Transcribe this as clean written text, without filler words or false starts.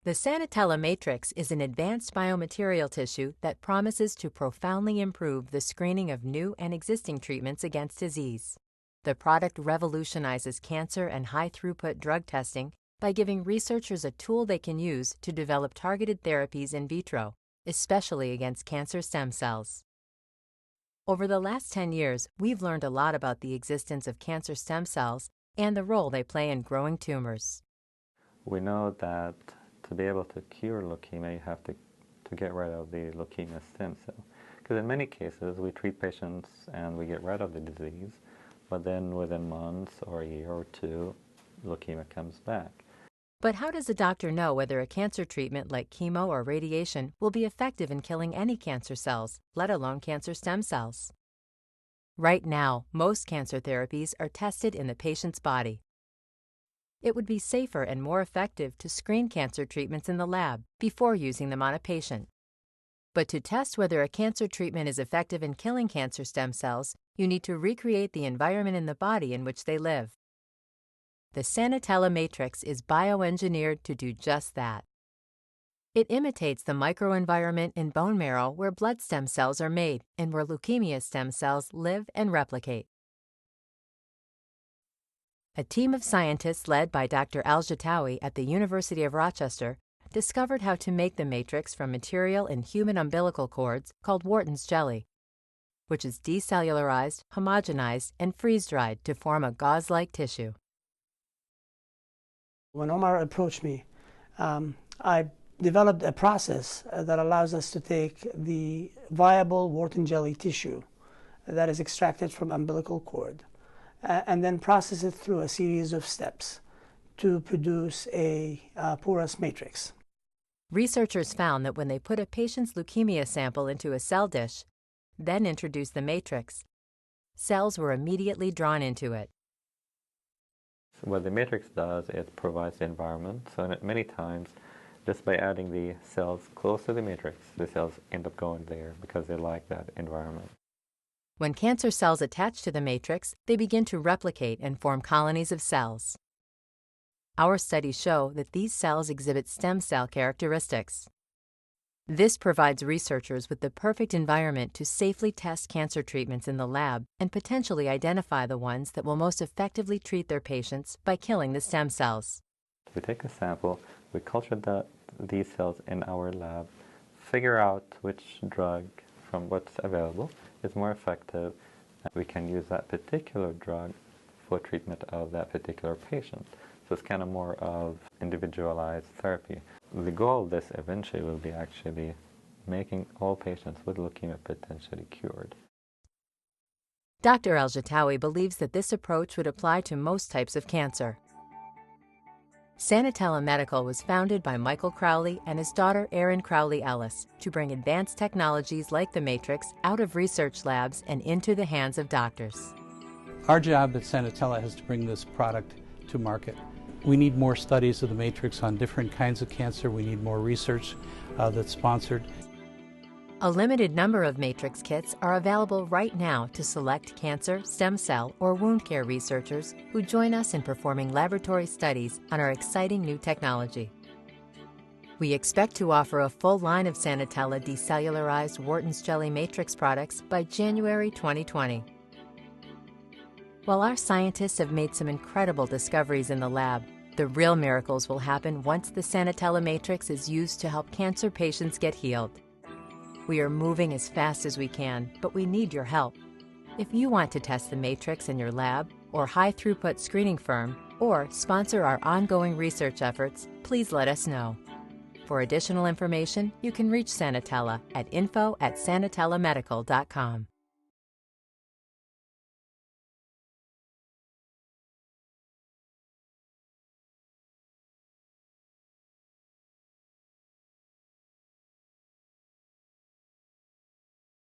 The Sanatela Matrix is an advanced biomaterial tissue that promises to profoundly improve the screening of new and existing treatments against disease. The product revolutionizes cancer and high-throughput drug testing by giving researchers a tool they can use to develop targeted therapies in vitro, especially against cancer stem cells. Over the last 10 years, we've learned a lot about the existence of cancer stem cells and the role they play in growing tumors. We know that to be able to cure leukemia, you have to get rid of the leukemia stem cell. Because in many cases, we treat patients and we get rid of the disease, but then within months or a year or two, leukemia comes back. But how does a doctor know whether a cancer treatment like chemo or radiation will be effective in killing any cancer cells, let alone cancer stem cells? Right now, most cancer therapies are tested in the patient's body. It would be safer and more effective to screen cancer treatments in the lab before using them on a patient. But to test whether a cancer treatment is effective in killing cancer stem cells, you need to recreate the environment in the body in which they live. The Sanatela Matrix is bioengineered to do just that. It imitates the microenvironment in bone marrow where blood stem cells are made and where leukemia stem cells live and replicate. A team of scientists led by Dr. Al-Jatawi at the University of Rochester discovered how to make the matrix from material in human umbilical cords called Wharton's jelly, which is decellularized, homogenized, and freeze-dried to form a gauze-like tissue. When Omar approached me, I developed a process that allows us to take the viable Wharton jelly tissue that is extracted from umbilical cord and then process it through a series of steps to produce a porous matrix. Researchers found that when they put a patient's leukemia sample into a cell dish, then introduced the matrix, cells were immediately drawn into it. What the matrix does, it provides the environment, so many times just by adding the cells close to the matrix, the cells end up going there because they like that environment. When cancer cells attach to the matrix, they begin to replicate and form colonies of cells. Our studies show that these cells exhibit stem cell characteristics. This provides researchers with the perfect environment to safely test cancer treatments in the lab and potentially identify the ones that will most effectively treat their patients by killing the stem cells. We take a sample, we culture these cells in our lab, figure out which drug from what's available is more effective, and we can use that particular drug for treatment of that particular patient. So it's kind of more of individualized therapy. The goal of this eventually will be actually making all patients with leukemia potentially cured. Dr. Al-Jatawi believes that this approach would apply to most types of cancer. Sanatela Medical was founded by Michael Crowley and his daughter Erin Crowley Ellis to bring advanced technologies like the Matrix out of research labs and into the hands of doctors. Our job at Sanatela is to bring this product to market. We need more studies of the matrix on different kinds of cancer. We need more research that's sponsored. A limited number of matrix kits are available right now to select cancer, stem cell, or wound care researchers who join us in performing laboratory studies on our exciting new technology. We expect to offer a full line of Sanatela decellularized Wharton's jelly matrix products by January 2020. While our scientists have made some incredible discoveries in the lab, the real miracles will happen once the Sanatela Matrix is used to help cancer patients get healed. We are moving as fast as we can, but we need your help. If you want to test the Matrix in your lab or high-throughput screening firm, or sponsor our ongoing research efforts, please let us know. For additional information, you can reach Sanatela at info@sanatelamedical.com.